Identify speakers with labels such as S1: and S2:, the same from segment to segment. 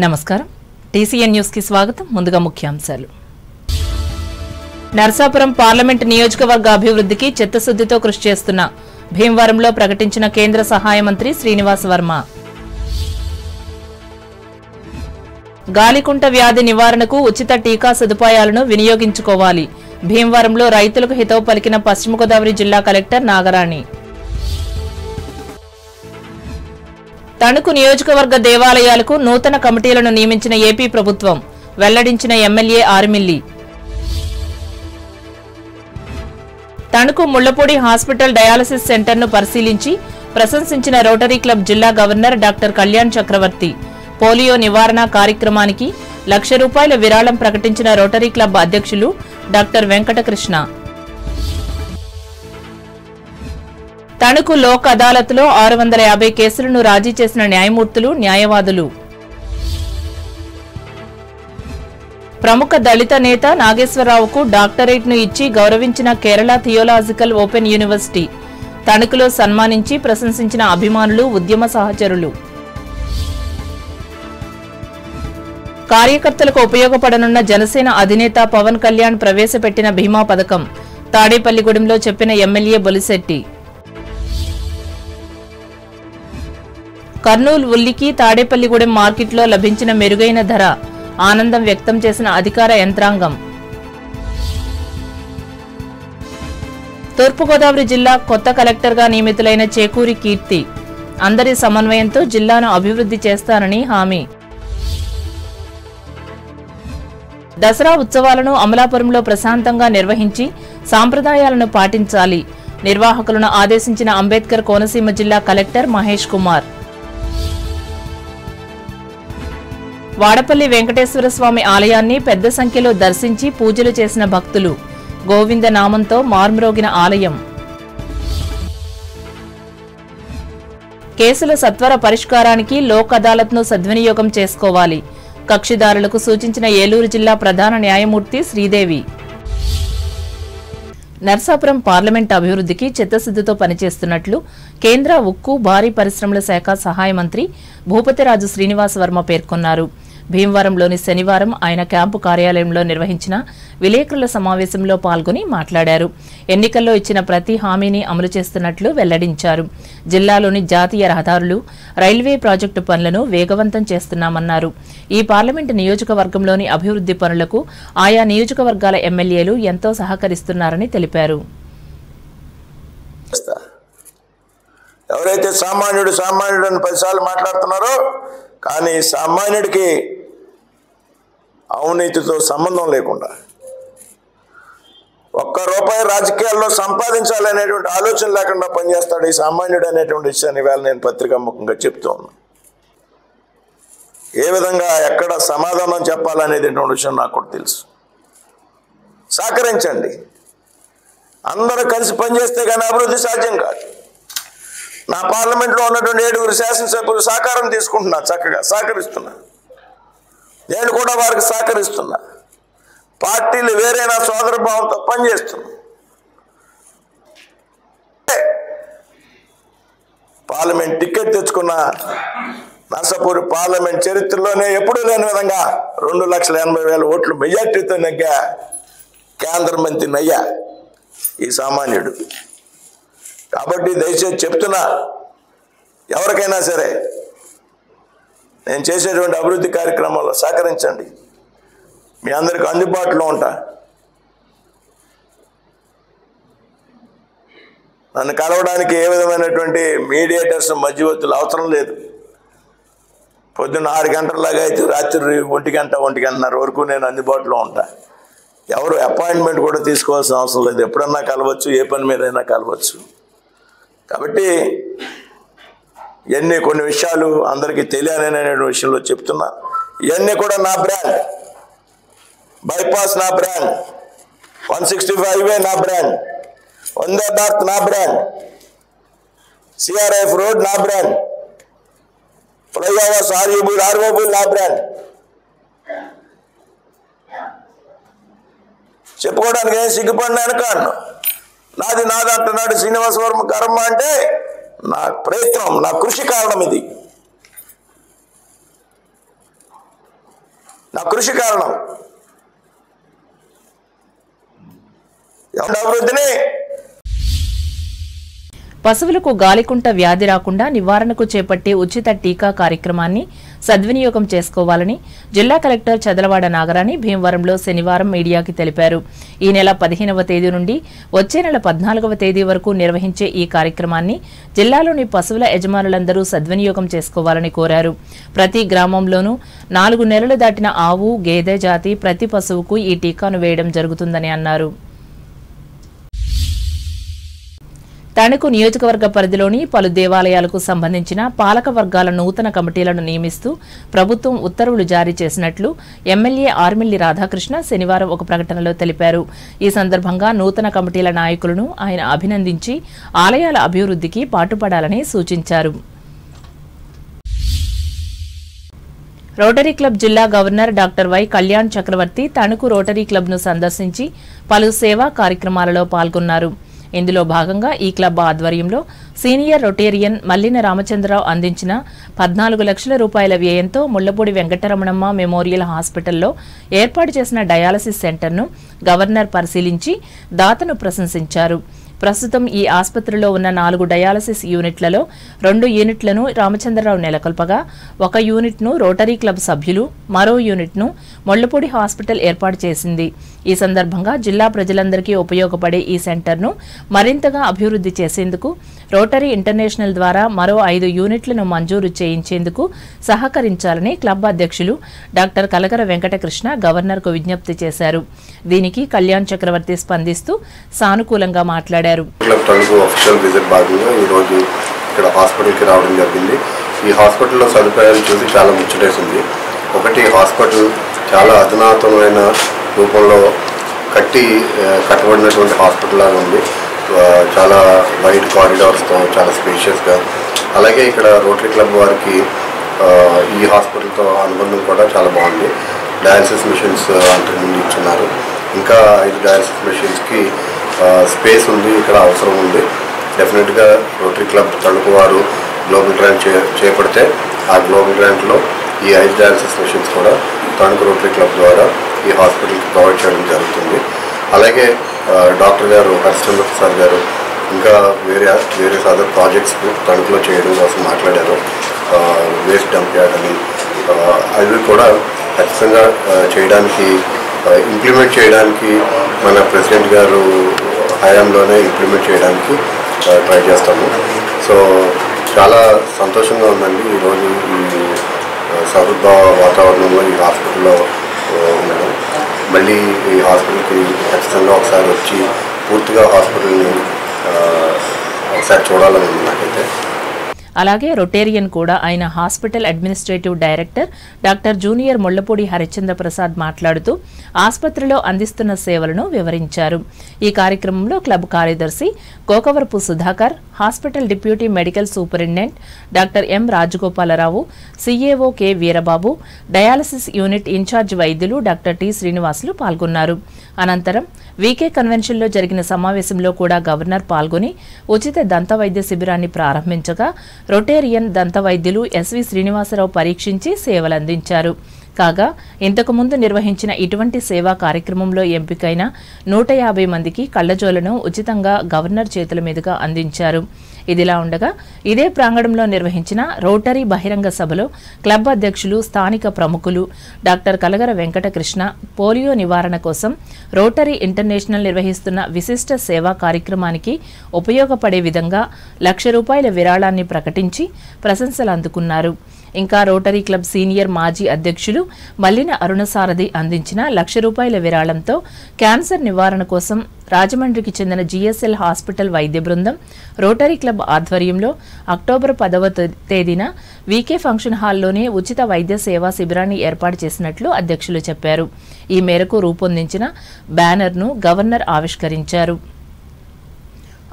S1: నమస్కారం TCN news కి స్వాగతం ముందుగా ముఖ్యాంశాలు నర్సాపురం పార్లమెంట్ నియోజకవర్గ అభివృద్ధికి చిత్తశుద్ధితో కృషి చేస్తున్న భీమవరంలో ప్రకటించిన కేంద్ర సహాయ మంత్రి శ్రీనివాస్ వర్మ గాలికుంట వ్యాధి నివారణకు ఉచిత టీకా సదుపాయాలను వినియోగించుకోవాలి భీమవరంలో రైతులకు హితవు పలికిన పశ్చిమ గోదావరి జిల్లా కలెక్టర్ నాగరాణి తణుకు నియోజకవర్గ దేవాలయాలకు నూతన కమిటీలను నియమించిన ఏపీ ప్రభుత్వం వెల్లడించిన MLA Armilli Tanuku Mullapudi hospital dialysis సెంటర్ను పరిశీలించి ప్రశంసించిన రోటరీ క్లబ్ జిల్లా గవర్నర్ డాక్టర్ కళ్యాణ్ చక్రవర్తి పోలియో నివారణ కార్యక్రమానికి ₹1,00,000 విరాళం ప్రకటించిన రోటరీ క్లబ్ అధ్యక్షులు డాక్టర్ వెంకటకృష్ణ తణుకు లోక్ అదాలత్లో 650 కేసులను రాజీ చేసిన న్యాయమూర్తులు న్యాయవాదులు ప్రముఖ దళిత నేత నాగేశ్వరరావుకు డాక్టరేట్ను ఇచ్చి గౌరవించిన కేరళ థియోలాజికల్ ఓపెన్ యూనివర్సిటీ తణుకులో సన్మానించి ప్రశంసించిన అభిమానులు ఉద్యమ సహచరులు కార్యకర్తలకు ఉపయోగపడనున్న జనసేన అధినేత పవన్ కళ్యాణ్ ప్రవేశపెట్టిన బీమా పథకం తాడేపల్లిగూడెంలో చెప్పిన ఎమ్మెల్యే బొలిశెట్టి కర్నూలు ఉల్లికి తాడేపల్లిగూడెం మార్కెట్లో లభించిన మెరుగైన ధర ఆనందం వ్యక్తం చేసిన అధికార యంత్రాంగం తూర్పుగోదావరి జిల్లా కొత్త కలెక్టర్గా నియమితులైన చేకూరి కీర్తి అందరి సమన్వయంతో జిల్లాను అభివృద్ధి చేస్తానని హామీ దసరా ఉత్సవాలను అమలాపురంలో ప్రశాంతంగా నిర్వహించి సాంప్రదాయాలను పాటించాలి నిర్వాహకులను ఆదేశించిన అంబేద్కర్ కోనసీమ జిల్లా కలెక్టర్ మహేష్ కుమార్ వాడపల్లి వెంకటేశ్వర స్వామి ఆలయాన్ని పెద్ద సంఖ్యలో దర్శించి పూజలు చేసిన భక్తులు గోవింద నామంతో మార్మ్రోగిన ఆలయం కేసుల సత్వర పరిష్కారానికి లోక్ అదాలత్ను సద్వినియోగం చేసుకోవాలి కక్షిదారులకు సూచించిన ఏలూరు జిల్లా ప్రధాన న్యాయమూర్తి శ్రీదేవి నర్సాపురం పార్లమెంట్ అభివృద్ధికి చిత్తశుద్ధితో పనిచేస్తున్నట్లు కేంద్ర ఉక్కు భారీ పరిశ్రమల శాఖ సహాయ మంత్రి భూపతిరాజు శ్రీనివాస్ వర్మ పేర్కొన్నారు భీమవరంలోని శనివారం ఆయన క్యాంపు కార్యాలయంలో నిర్వహించిన విలేకరుల సమావేశంలో పాల్గొని మాట్లాడారు ఎన్నికల్లో ఇచ్చిన ప్రతి హామీని అమలు చేస్తున్నట్లు వెల్లడించారు జిల్లాలోని జాతీయ రహదారులు రైల్వే ప్రాజెక్టు పనులను వేగవంతం చేస్తున్నామన్నారు ఈ పార్లమెంటు నియోజకవర్గంలోని అభివృద్ధి పనులకు ఆయా నియోజకవర్గాల ఎమ్మెల్యేలు ఎంతో సహకరిస్తున్నారని తెలిపారు
S2: ఎవరైతే సామాన్యుడు అని 10 సార్లు మాట్లాడుతున్నారో కానీ సామాన్యుడికి అవినీతితో సంబంధం లేకుండా ₹1 రాజకీయాల్లో సంపాదించాలనేటువంటి ఆలోచన లేకుండా పనిచేస్తాడు ఈ సామాన్యుడు అనేటువంటి విషయాన్ని వేళ నేను పత్రికాముఖంగా చెప్తూ ఉన్నాను. ఏ విధంగా ఎక్కడ సమాధానం చెప్పాలనేటువంటి విషయం నాకు కూడా తెలుసు. సహకరించండి, అందరూ కలిసి పనిచేస్తే కానీ అభివృద్ధి సాధ్యం కాదు. నా పార్లమెంట్లో ఉన్నటువంటి 7 శాసనసభ్యులు సహకారం తీసుకుంటున్నా, చక్కగా సహకరిస్తున్నా, నేను కూడా వారికి సహకరిస్తున్నా. పార్టీలు వేరే నా సోదర భావంతో పనిచేస్తున్నా. పార్లమెంట్ టికెట్ తెచ్చుకున్న నర్సాపూర్ పార్లమెంట్ చరిత్రలోనే ఎప్పుడూ లేని విధంగా 2,80,000 ఓట్లు మెజార్టీతో నెగ్గా కేంద్ర మంత్రి నయ్యా ఈ సామాన్యుడు. కాబట్టి దయచేసి చెప్తున్నా, ఎవరికైనా సరే నేను చేసేటువంటి అభివృద్ధి కార్యక్రమాల్లో సహకరించండి, మీ అందరికీ అందుబాటులో ఉంటా. నన్ను కలవడానికి ఏ విధమైనటువంటి మీడియేటర్స్ మధ్యవర్తులు అవసరం లేదు. పొద్దున్న 6 గంటలలాగా అయితే రాత్రి 1 గంట 1:30 వరకు నేను అందుబాటులో ఉంటా. ఎవరు అపాయింట్మెంట్ కూడా తీసుకోవాల్సిన అవసరం లేదు, ఎప్పుడన్నా కలవచ్చు, ఏ పని మీదైనా కలవచ్చు. కాబట్టి ఇవన్నీ కొన్ని విషయాలు అందరికీ తెలియాలనే విషయంలో చెప్తున్నా. ఇవన్నీ కూడా నా బ్రాండ్, బైపాస్ నా బ్రాండ్, 165 హైవే నా బ్రాండ్, వందే భారత్ నా బ్రాండ్, సిఆర్ఎఫ్ రోడ్ నా బ్రాండ్, ఫ్లైఓవర్స్ ఆర్ఓబుల్ నా బ్రాండ్. చెప్పుకోవడానికి ఏం సిగ్గుపడినాను కాను. నాది అంటున్నాడు శ్రీనివాస వర్మ కర్మ అంటే నా ప్రయత్నం, నా కృషి కారణం ఇది. నా కృషి కారణం. అభివృద్ధిని
S1: పశువులకు గాలికుంట వ్యాధి రాకుండా నివారణకు చేపట్టే ఉచిత టీకా కార్యక్రమాన్ని సద్వినియోగం చేసుకోవాలని జిల్లా కలెక్టర్ చదలవాడ నాగరాణి భీమవరంలో శనివారం మీడియాకి తెలిపారు. ఈ నెల 15వ తేదీ నుండి వచ్చే నెల 14వ తేదీ వరకు నిర్వహించే ఈ కార్యక్రమాన్ని జిల్లాలోని పశువుల యజమానులందరూ సద్వినియోగం చేసుకోవాలని కోరారు. ప్రతి గ్రామంలోనూ 4 నెలలు దాటిన ఆవు, గేదె జాతి ప్రతి పశువుకు ఈ టీకాను వేయడం జరుగుతుందని అన్నారు. తణుకు నియోజకవర్గ పరిధిలోని పలు దేవాలయాలకు సంబంధించిన పాలక వర్గాల నూతన కమిటీలను నియమిస్తూ ప్రభుత్వం ఉత్తర్వులు జారీ చేసినట్లు ఎమ్మెల్యే ఆర్మిల్లి రాధాకృష్ణ శనివారం ఒక ప్రకటనలో తెలిపారు. ఈ సందర్భంగా నూతన కమిటీల నాయకులను ఆయన అభినందించి ఆలయాల అభివృద్ధికి పాటుపడాలని సూచించారు. రోటరీ క్లబ్ జిల్లా governor doctor why Kalyan Chakravarthi Tanuku rotary క్లబ్ను సందర్శించి పలు సేవా కార్యక్రమాలలో పాల్గొన్నారు. ఇందులో భాగంగా ఈ క్లబ్ ఆధ్వర్యంలో సీనియర్ రొటేరియన్ మల్లిన రామచంద్రరావు అందించిన 14 లక్షల రూపాయల వ్యయంతో ముళ్లపూడి వెంకటరమణమ్మ మెమోరియల్ హాస్పిటల్లో ఏర్పాటు చేసిన డయాలసిస్ సెంటర్ను గవర్నర్ పరిశీలించి దాతను ప్రశంసించారు. ప్రస్తుతం ఈ ఆసుపత్రిలో ఉన్న 4 డయాలసిస్ యూనిట్లలో 2 యూనిట్లను రామచంద్రరావు నెలకొల్పగా 1 యూనిట్ను రోటరీ క్లబ్ సభ్యులు, మరో యూనిట్ను ముళ్లపూడి హాస్పిటల్ ఏర్పాటు చేసింది. ఈ సందర్భంగా జిల్లా ప్రజలందరికీ ఉపయోగపడే ఈ సెంటర్ను మరింతగా అభివృద్ధి చేసేందుకు రోటరీ ఇంటర్నేషనల్ ద్వారా మరో 5 యూనిట్లను మంజూరు చేయించేందుకు సహకరించాలని క్లబ్ అధ్యక్షులు డాక్టర్ కలగర వెంకటకృష్ణ గవర్నర్కు విజ్ఞప్తి చేశారు. దీనికి కళ్యాణ్ చక్రవర్తి స్పందిస్తూ సానుకూలంగా మాట్లాడారు.
S3: క్లబ్ తణుకు అఫీషియల్ విజిట్ భాగంగా ఈరోజు ఇక్కడ హాస్పిటల్కి రావడం జరిగింది. ఈ హాస్పిటల్లో సదుపాయాలు చూసి చాలా ముచ్చటేసింది. ఒకటి, హాస్పిటల్ చాలా అధునాతనమైన రూపంలో కట్టబడినటువంటి హాస్పిటల్ లాగా ఉంది. చాలా వైడ్ కారిడార్స్తో చాలా స్పేషియస్గా. అలాగే ఇక్కడ రోటరీ క్లబ్ వారికి ఈ హాస్పిటల్తో అనుబంధం కూడా చాలా బాగుంది. డయాలసిస్ మిషన్స్ అంతకుముందు ఇచ్చున్నారు. ఇంకా 5 డయాలసిస్ మిషన్స్కి స్పేస్ ఉంది, ఇక్కడ అవసరం ఉంది. డెఫినెట్గా రోటరీ క్లబ్ తణుకు వారు గ్లోబల్ గ్రాంట్ చేపడితే ఆ గ్లోబల్ గ్రాంట్లో ఈ 5 డయాలసిస్ మిషన్స్ కూడా తణుకు రోటరీ క్లబ్ ద్వారా ఈ హాస్పిటల్కి ప్రొవైడ్ చేయడం జరుగుతుంది. అలాగే డాక్టర్ గారు హరిశ్చంద్ర ప్రసాద్ గారు ఇంకా వేరే అదర్ ప్రాజెక్ట్స్ తణుకులో చేయడం కోసం మాట్లాడారు. వేస్ట్ డంప్ యార్డ్ అని అవి కూడా ఖచ్చితంగా చేయడానికి ఇంప్లిమెంట్ చేయడానికి మన ప్రెసిడెంట్ గారు హయాంలోనే ఇంప్లిమెంట్ చేయడానికి ట్రై చేస్తాము. సో చాలా సంతోషంగా ఉందండి ఈరోజు ఈ సహృద్భావ వాతావరణంలో ఈ హాస్పిటల్లో ఉండడం. మళ్ళీ ఈ హాస్పిటల్కి ఖచ్చితంగా ఒకసారి వచ్చి పూర్తిగా హాస్పిటల్ని ఒకసారి చూడాలని ఉంది నాకైతే.
S1: అలాగే రొటేరియన్ కూడా ఆయన hospital administrative director doctor junior Mullapudi Harishchandra Prasad మాట్లాడుతూ ఆసుపత్రిలో అందిస్తున్న సేవలను వివరించారు. ఈ కార్యక్రమంలో క్లబ్ కార్యదర్శి Kokavarapu Sudhakar, hospital deputy medical superintendent doctor M Rajagopalarao, CAO K Veerababu, dialysis unit in charge వైద్యులు డాక్టర్ టి శ్రీనివాసులు పాల్గొన్నారు. అనంతరం వీకే కన్వెన్షన్లో జరిగిన సమావేశంలో కూడా గవర్నర్ పాల్గొని ఉచిత దంత వైద్య శిబిరాన్ని ప్రారంభించగా రొటేరియన్ దంత వైద్యులు ఎస్వి శ్రీనివాసరావు పరీక్షించి సేవలందించారు. కాగా ఇంతకుముందు నిర్వహించిన ఇటువంటి సేవా కార్యక్రమంలో ఎంపికైన 150 మందికి కళ్లజోలను ఉచితంగా గవర్నర్ చేతుల మీదుగా అందించారు. ఇదిలా ఉండగా ఇదే ప్రాంగణంలో నిర్వహించిన రోటరీ బహిరంగ సభలో క్లబ్ అధ్యక్షులు, స్థానిక ప్రముఖులు డాక్టర్ కలగర వెంకటకృష్ణ పోలియో నివారణ కోసం రోటరీ ఇంటర్నేషనల్ నిర్వహిస్తున్న విశిష్ట సేవా కార్యక్రమానికి ఉపయోగపడే విధంగా ₹1,00,000 విరాళాన్ని ప్రకటించి ప్రశంసలు అందుకున్నారు. ఇంకా రోటరీ క్లబ్ సీనియర్ మాజీ అధ్యక్షులు మల్లిన అరుణసారథి అందించిన ₹1,00,000 విరాళంతో క్యాన్సర్ నివారణ కోసం రాజమండ్రికి చెందిన జిఎస్ఎల్ హాస్పిటల్ వైద్య బృందం రోటరీ క్లబ్ ఆధ్వర్యంలో అక్టోబర్ 10వ తేదీన వీకే ఫంక్షన్ హాల్లోనే ఉచిత వైద్య సేవా శిబిరాన్ని ఏర్పాటు చేసినట్లు అధ్యక్షులు చెప్పారు. ఈ మేరకు రూపొందించిన బ్యానర్ను గవర్నర్ ఆవిష్కరించారు.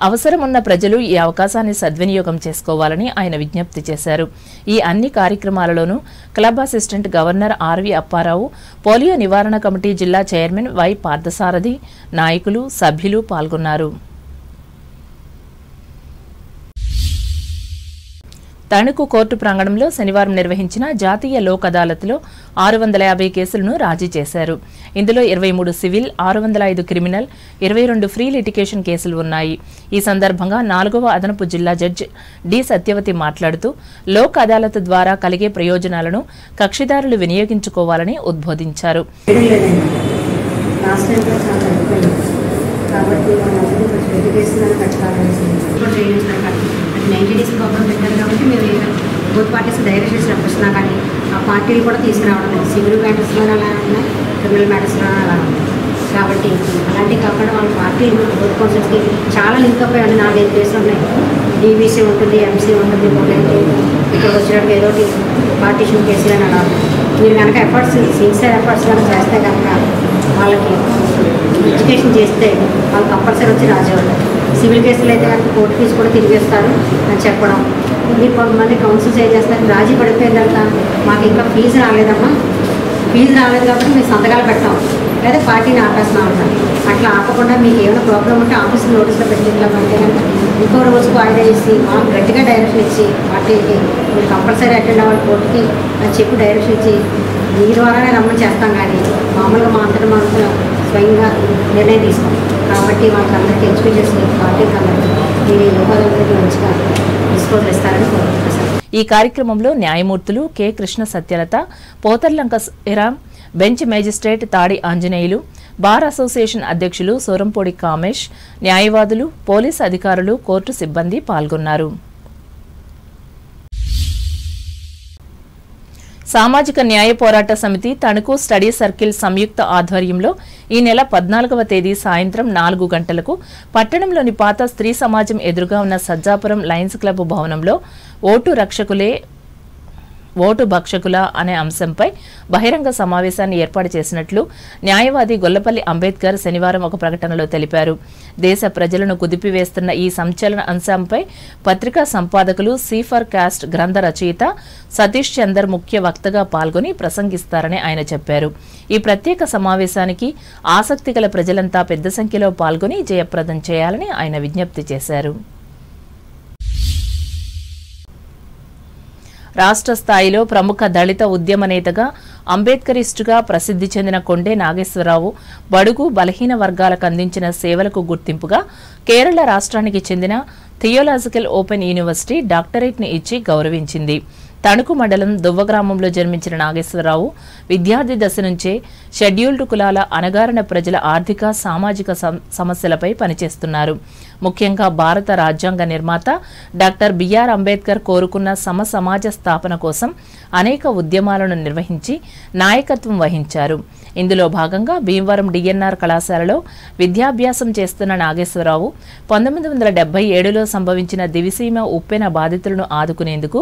S1: అవసరమున్న ప్రజలు ఈ అవకాశాన్ని సద్వినియోగం చేసుకోవాలని ఆయన విజ్ఞప్తి చేశారు. ఈ అన్ని కార్యక్రమాలలోనూ club assistant governor R V Apparao, polio నివారణ కమిటీ జిల్లా చైర్మన్ వై పార్థసారథి, నాయకులు, సభ్యులు పాల్గొన్నారు. తణుకు కోర్టు ప్రాంగణంలో శనివారం నిర్వహించిన జాతీయ లోక్ అదాలత్లో 650 కేసులను రాజీ చేశారు. ఇందులో 23 సివిల్, 605 క్రిమినల్, 22 ఫ్రీ లిటిగేషన్ కేసులు ఉన్నాయి. ఈ సందర్భంగా 4వ అదనపు జిల్లా జడ్జి డి సత్యవతి మాట్లాడుతూ లోక్ అదాలత్ ద్వారా కలిగే ప్రయోజనాలను కక్షిదారులు వినియోగించుకోవాలని ఉద్బోధించారు.
S4: కాబట్టి కాబట్టి మేము బోత్ పార్టీస్ డైరెక్ట్ చేసిన ప్రశ్న కానీ ఆ పార్టీలు కూడా తీసుకురావడం సివిల్ మ్యాటర్స్లో అలా ఉన్నాయి, క్రిమినల్ మ్యాటర్స్లో అలా ఉంది. కాబట్టి అలాంటివి కాకుండా వాళ్ళ పార్టీలు బోత్ కౌన్సిల్స్కి చాలా లింక్ అప్ అయ్యి 4-5 కేసులు ఉన్నాయి. డీబీసీ ఉంటుంది, ఎంసీ ఉంటుంది, ఇక్కడ వచ్చినట్టుగా ఏదో పార్టీషన్ కేసులు అని అలా మీరు కనుక ఎఫర్ట్స్ సిన్సియర్ ఎఫర్ట్స్ కనుక చేస్తే కనుక వాళ్ళకి ఎడ్యుకేషన్ చేస్తే వాళ్ళు కంపల్సరీ వచ్చి రాజేవాళ్ళు. సివిల్ కేసులు అయితే కనుక కోర్టు ఫీజు కూడా తిరిగేస్తారు అని చెప్పడం. మీరు కొంతమంది కౌన్సిల్స్ ఏం చేస్తారు, రాజీ పడిపోయిన తర్వాత మాకు ఇంకా ఫీజు రాలేదమ్మా, ఫీజు రాలేదు కాబట్టి మేము సంతకాలు పెట్టాం లేదా పార్టీని ఆపేస్తున్నాం అంటారు. అట్లా ఆపకుండా మీకు ఏమైనా ప్రాబ్లం ఉంటే ఆఫీస్లో నోటీస్లో పెట్టించామంటే కనుక ఇంకో రోజుకు వాయిదా వేసి మాకు గట్టిగా డైరెక్షన్ ఇచ్చి పార్టీకి మీరు కంపల్సరీ అటెండ్ అవ్వాలి కోర్టుకి అని చెప్పి డైరెక్షన్ ఇచ్చి మీ ద్వారానే రమ్మని చేస్తాం. కానీ మామూలుగా మా అంతటా మనకు స్వయంగా నిర్ణయం తీసుకోం. కాబట్టి వాళ్ళకందరికీ ఎడ్యుకేట్ చేసి పార్టీకి అందరికీ మీరు యువకులందరికీ మంచిగా డిస్పోజల్ ఇస్తారని కోరుకుంటున్నాను.
S1: ఈ కార్యక్రమంలో న్యాయమూర్తులు K Krishna Satyalatha, Potharlanka Sriram, bench magistrate Thadi Anjaneyulu, bar association అధ్యక్షులు సోరంపొడి కామేష్, న్యాయవాదులు, పోలీసు అధికారులు, కోర్టు సిబ్బంది పాల్గొన్నారు. సామాజిక న్యాయ పోరాట సమితి తణుకు స్టడీ సర్కిల్ సంయుక్త ఆధ్వర్యంలో ఈ నెల 14వ తేదీ సాయంత్రం 4 గంటలకు పట్టణంలోని పాత స్త్రీ సమాజం ఎదురుగా ఉన్న సజ్జాపురం లయన్స్ క్లబ్ భవనంలో ఓటు భక్షకుల అనే అంశంపై బహిరంగ సమావేశాన్ని ఏర్పాటు చేసినట్లు న్యాయవాది గొల్లపల్లి అంబేద్కర్ శనివారం ఒక ప్రకటనలో తెలిపారు. దేశ ప్రజలను కుదిపివేస్తున్న ఈ సంచలన అంశంపై పత్రికా సంపాదకులు సీఫర్ కాస్ట్ గ్రంథ రచయిత సతీష్ చందర్ ముఖ్య వక్తగా పాల్గొని ప్రసంగిస్తారని ఆయన చెప్పారు. ఈ ప్రత్యేక సమావేశానికి ఆసక్తి గల ప్రజలంతా పెద్ద సంఖ్యలో పాల్గొని జయప్రదం చేయాలని ఆయన విజ్ఞప్తి చేశారు. రాష్ట్ర స్థాయిలో ప్రముఖ దళిత ఉద్యమ నేతగా అంబేద్కరిస్టుగా ప్రసిద్ధి చెందిన కొండే నాగేశ్వరరావు బడుగు బలహీన వర్గాలకు అందించిన సేవలకు గుర్తింపుగా కేరళ రాష్ట్రానికి చెందిన థియోలాజికల్ ఓపెన్ యూనివర్సిటీ డాక్టరేట్ను ఇచ్చి గౌరవించింది. తణుకు మండలం దువ్వ గ్రామంలో జన్మించిన నాగేశ్వరరావు విద్యార్థి దశ నుంచే షెడ్యూల్డ్ కులాల అణగారిన ప్రజల ఆర్థిక సామాజిక సమస్యలపై పనిచేస్తున్నారు. ముఖ్యంగా భారత రాజ్యాంగ నిర్మాత డాక్టర్ బిఆర్ అంబేద్కర్ కోరుకున్న సమాజ స్థాపన కోసం అనేక ఉద్యమాలను నిర్వహించి నాయకత్వం వహించారు. ఇందులో భాగంగా భీమవరం డిఎన్ఆర్ కళాశాలలో విద్యాభ్యాసం చేస్తున్న నాగేశ్వరరావు 1977లో సంభవించిన దివిసీమ ఉప్పెన బాధితులను ఆదుకునేందుకు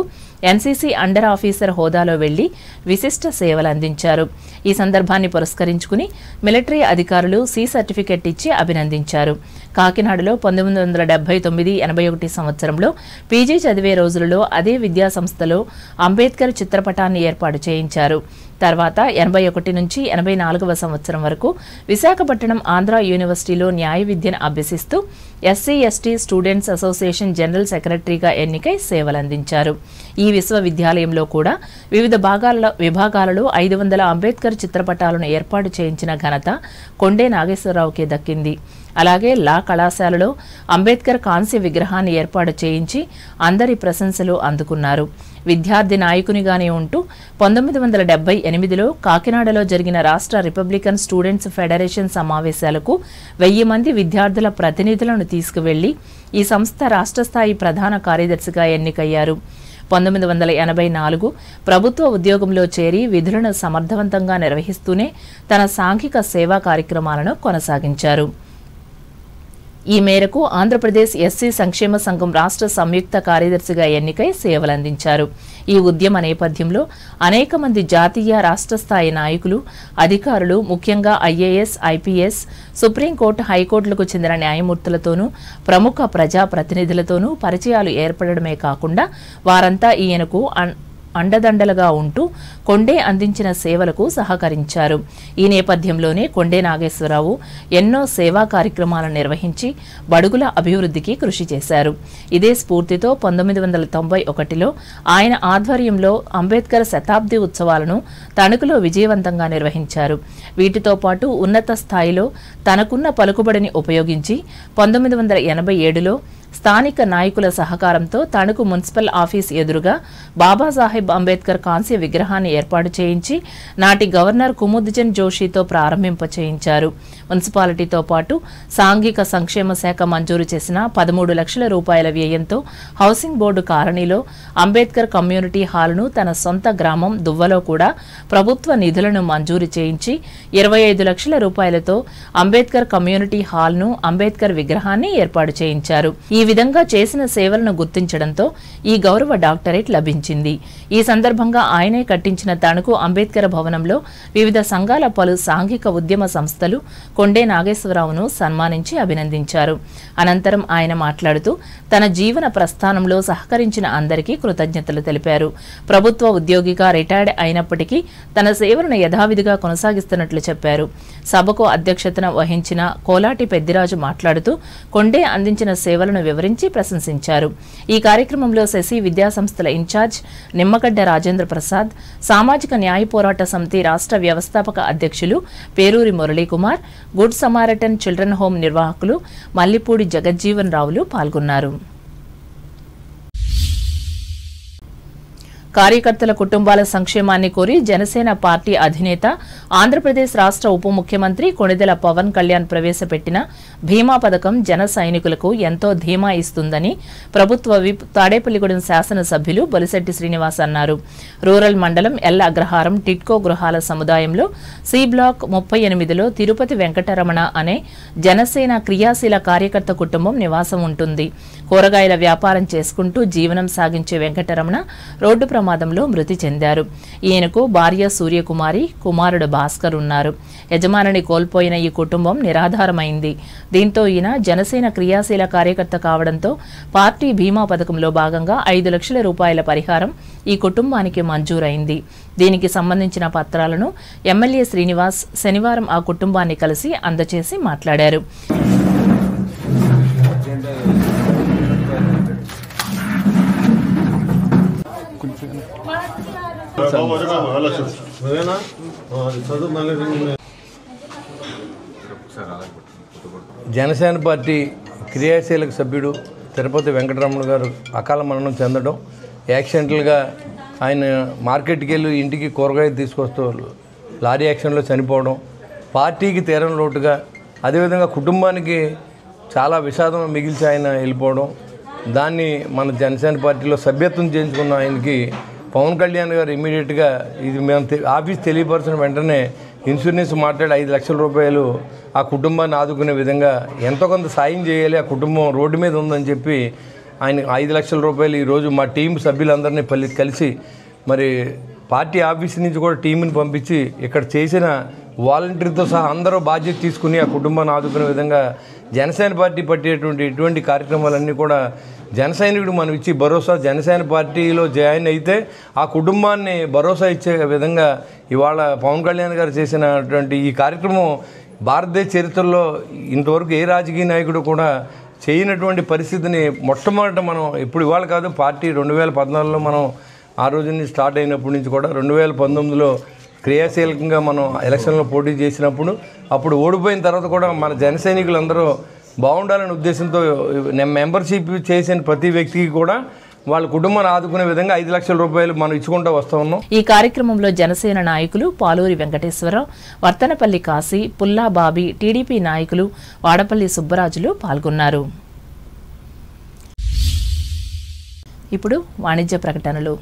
S1: ఎన్సీసీ అండర్ ఆఫీసర్ హోదాలో వెళ్లి విశిష్ట సేవలు అందించారు. ఈ సందర్భాన్ని పురస్కరించుకుని మిలిటరీ అధికారులు సి సర్టిఫికెట్ ఇచ్చి అభినందించారు. కాకినాడలో 1979-81 సంవత్సరంలో పీజీ చదివే రోజులలో అదే విద్యా సంస్థలో అంబేద్కర్ చిత్రపటాన్ని ఏర్పాటు చేయించారు. తర్వాత 81 నుంచి 84వ సంవత్సరం వరకు విశాఖపట్నం ఆంధ్ర యూనివర్సిటీలో న్యాయ విద్యను అభ్యసిస్తూ ఎస్సీ/ఎస్టీ స్టూడెంట్స్ అసోసియేషన్ జనరల్ సెక్రటరీగా ఎన్నికై సేవలందించారు. ఈ విశ్వవిద్యాలయంలో కూడా వివిధ విభాగాలలో 500 అంబేద్కర్ చిత్రపటాలను ఏర్పాటు చేయించిన ఘనత కొండే నాగేశ్వరరావుకే దక్కింది. అలాగే లా కళాశాలలో అంబేద్కర్ కాంస్య విగ్రహాన్ని ఏర్పాటు చేయించి అందరి ప్రశంసలు అందుకున్నారు. విద్యార్థి నాయకునిగానే ఉంటూ 1978లో కాకినాడలో జరిగిన రాష్ట్ర రిపబ్లికన్ స్టూడెంట్స్ ఫెడరేషన్ సమావేశాలకు 1000 మంది విద్యార్థుల ప్రతినిధులను తీసుకువెళ్లి ఈ సంస్థ రాష్ట్ర స్థాయి ప్రధాన కార్యదర్శిగా ఎన్నికయ్యారు. 1984 ప్రభుత్వ ఉద్యోగంలో చేరి విధులను సమర్థవంతంగా నిర్వహిస్తూనే తన సాంఘిక సేవా కార్యక్రమాలను కొనసాగించారు. ఈ మేరకు ఆంధ్రప్రదేశ్ ఎస్సీ సంక్షేమ సంఘం రాష్ట్ర సంయుక్త కార్యదర్శిగా ఎన్నికై సేవలందించారు. ఈ ఉద్యమ నేపథ్యంలో అనేక మంది జాతీయ రాష్ట్ర స్థాయి నాయకులు, అధికారులు, ముఖ్యంగా ఐఏఎస్, ఐపీఎస్, సుప్రీంకోర్టు, హైకోర్టులకు చెందిన న్యాయమూర్తులతోనూ ప్రముఖ ప్రజాప్రతినిధులతోనూ పరిచయాలు ఏర్పడమే కాకుండా వారంతా ఈయనకు అండదండలుగా ఉంటూ కొండే అందించిన సేవలకు సహకరించారు. ఈ నేపథ్యంలోనే కొండే నాగేశ్వరరావు ఎన్నో సేవా కార్యక్రమాలను నిర్వహించి బడుగుల అభివృద్ధికి కృషి చేశారు. ఇదే స్ఫూర్తితో 1991లో ఆయన ఆధ్వర్యంలో అంబేద్కర్ శతాబ్ది ఉత్సవాలను తణుకులో విజయవంతంగా నిర్వహించారు. వీటితో పాటు ఉన్నత స్థాయిలో తనకున్న పలుకుబడిని ఉపయోగించి 1987లో స్థానిక నాయకుల సహకారంతో తణుకు మున్సిపల్ ఆఫీస్ ఎదురుగా బాబాసాహెబ్ అంబేద్కర్ కాంస్య విగ్రహాన్ని ఏర్పాటు చేయించి నాటి గవర్నర్ కుముద్జన్ జోషితో ప్రారంభింపచేయించారు. మున్సిపాలిటీతో పాటు సాంఘిక సంక్షేమ శాఖ మంజూరు చేసిన 13 లక్షల రూపాయల వ్యయంతో హౌసింగ్ బోర్డు కాలనీలో అంబేద్కర్ కమ్యూనిటీ హాల్ను తన సొంత గ్రామం దువ్వలో కూడా ప్రభుత్వ నిధులను మంజూరు చేయించి 25 లక్షల రూపాయలతో అంబేద్కర్ కమ్యూనిటీ హాల్ను అంబేద్కర్ విగ్రహాన్ని ఏర్పాటు చేయించారు. ఈ విధంగా చేసిన సేవలను గుర్తించడంతో ఈ గౌరవ డాక్టరేట్ లభించింది. ఈ సందర్భంగా ఆయనే కట్టించిన తణుకు అంబేద్కర్ భవనంలో వివిధ సంఘాల పలు సాంఘిక ఉద్యమ సంస్థలు కొండే నాగేశ్వరరావును సన్మానించి అభినందించారు. అనంతరం ఆయన మాట్లాడుతూ తన జీవన ప్రస్థానంలో సహకరించిన అందరికీ కృతజ్ఞతలు తెలిపారు. ప్రభుత్వ ఉద్యోగిగా రిటైర్డ్ అయినప్పటికీ తన సేవలను యథావిధిగా కొనసాగిస్తున్నట్లు చెప్పారు. సభకు అధ్యక్షతన వహించిన కోలాటి పెద్దిరాజు మాట్లాడుతూ కొండే అందించిన సేవలను వివరించి ప్రశంసించారు. ఈ కార్యక్రమంలో శశి విద్యా సంస్థల ఇన్ఛార్జ్ నిమ్మగడ్డ రాజేంద్ర ప్రసాద్, సామాజిక న్యాయ పోరాట సమితి రాష్ట్ర వ్యవస్థాపక అధ్యక్షులు Peruri Muralikumar, good Samaritan children home నిర్వాహకులు మల్లిపూడి జగజ్జీవన్ రావులు పాల్గొన్నారు. కార్యకర్తల కుటుంబాల సంక్షేమాన్ని కోరి జనసేన పార్టీ అధినేత ఆంధ్రప్రదేశ్ రాష్ట్ర ఉప ముఖ్యమంత్రి కొణిదెల పవన్ కళ్యాణ్ ప్రవేశపెట్టిన భీమా పథకం జన సైనికులకు ఎంతో ధీమా ఇస్తుందని ప్రభుత్వ విప్ తాడేపల్లిగూడెం శాసనసభ్యులు బొలిశెట్టి శ్రీనివాస్ అన్నారు. రూరల్ మండలం ఎల్ అగ్రహారం టిట్కో గృహాల సముదాయంలో సి బ్లాక్ 38లో తిరుపతి వెంకటరమణ అనే జనసేన క్రియాశీల కార్యకర్త కుటుంబం నివాసం ఉంటుంది. కూరగాయల వ్యాపారం చేసుకుంటూ జీవనం సాగించే వెంకటరమణ రోడ్డు ప్రమాదంలో మృతి చెందారు. ఈయనకు భార్య సూర్యకుమారి, కుమారుడు భాస్కర్ ఉన్నారు. యజమానిని కోల్పోయిన ఈ కుటుంబం నిరాధారమైంది. దీంతో ఈయన జనసేన క్రియాశీల కార్యకర్త కావడంతో పార్టీ బీమా పథకంలో భాగంగా 5 లక్షల రూపాయల పరిహారం ఈ కుటుంబానికి మంజూరైంది. దీనికి సంబంధించిన పత్రాలను ఎమ్మెల్యే శ్రీనివాస్ శనివారం ఆ కుటుంబాన్ని కలిసి అందజేసి మాట్లాడారు.
S5: జనసేన పార్టీ క్రియాశీలక సభ్యుడు తిరుపతి వెంకటరమణ గారు అకాల మరణం చెందడం, యాక్సిడెంటల్గా ఆయన మార్కెట్కి వెళ్ళి ఇంటికి కూరగాయలు తీసుకొస్తూ లారీ యాక్సిడెంట్లో చనిపోవడం పార్టీకి తీరని లోటుగా, అదేవిధంగా కుటుంబానికి చాలా విషాదం మిగిల్చి ఆయన వెళ్ళిపోవడం, దాన్ని మన జనసేన పార్టీలో సభ్యత్వం చేయించుకున్న ఆయనకి పవన్ కళ్యాణ్ గారు ఇమీడియట్గా ఇది మేము ఆఫీస్ తెలియపరిచిన వెంటనే ఇన్సూరెన్స్ మాట్లాడి 5 లక్షల రూపాయలు ఆ కుటుంబాన్ని ఆదుకునే విధంగా ఎంతో కొంత సాయం చేయాలి, ఆ కుటుంబం రోడ్డు మీద ఉందని చెప్పి ఆయన 5 లక్షల రూపాయలు ఈరోజు మా టీం సభ్యులందరినీ కలిసి మరి పార్టీ ఆఫీస్ నుంచి కూడా టీంని పంపించి ఇక్కడ చేసిన వాలంటీర్తో సహా అందరూ బాధ్యత తీసుకుని ఆ కుటుంబాన్ని ఆదుకునే విధంగా జనసేన పార్టీ పట్టేటువంటి ఇటువంటి కార్యక్రమాలన్నీ కూడా జనసైనికుడు మనం ఇచ్చి భరోసా, జనసేన పార్టీలో జాయిన్ అయితే ఆ కుటుంబాన్ని భరోసా ఇచ్చే విధంగా ఇవాళ పవన్ కళ్యాణ్ గారు చేసినటువంటి ఈ కార్యక్రమం భారతదేశ చరిత్రలో ఇంతవరకు ఏ రాజకీయ నాయకుడు కూడా చేయనటువంటి పరిస్థితిని మొట్టమొదట మనం ఇప్పుడు ఇవాళ కాదు, పార్టీ 2014లో మనం ఆ రోజు నుంచి స్టార్ట్ అయినప్పటి నుంచి కూడా 2019లో క్రియాశీలకంగా మనం ఎలక్షన్లో పోటీ చేసినప్పుడు అప్పుడు ఓడిపోయిన తర్వాత కూడా మన జన సైనికులందరూ బాగుండాలనే ఉద్దేశంతో మెంబర్షిప్ చేసిన ప్రతి వ్యక్తికి కూడా వాళ్ళ కుటుంబాన్ని ఆదుకునే విధంగా 5 లక్షల రూపాయలు మనం ఇచ్చుకుంటూ వస్తూ ఉన్నాం.
S1: ఈ కార్యక్రమంలో జనసేన నాయకులు పాలూరి వెంకటేశ్వరరావు, వర్తనపల్లి కాశీ, పుల్లా బాబీ, టీడీపీ నాయకులు వాడపల్లి సుబ్బరాజులు పాల్గొన్నారు. ఇప్పుడు వాణిజ్య ప్రకటనలు.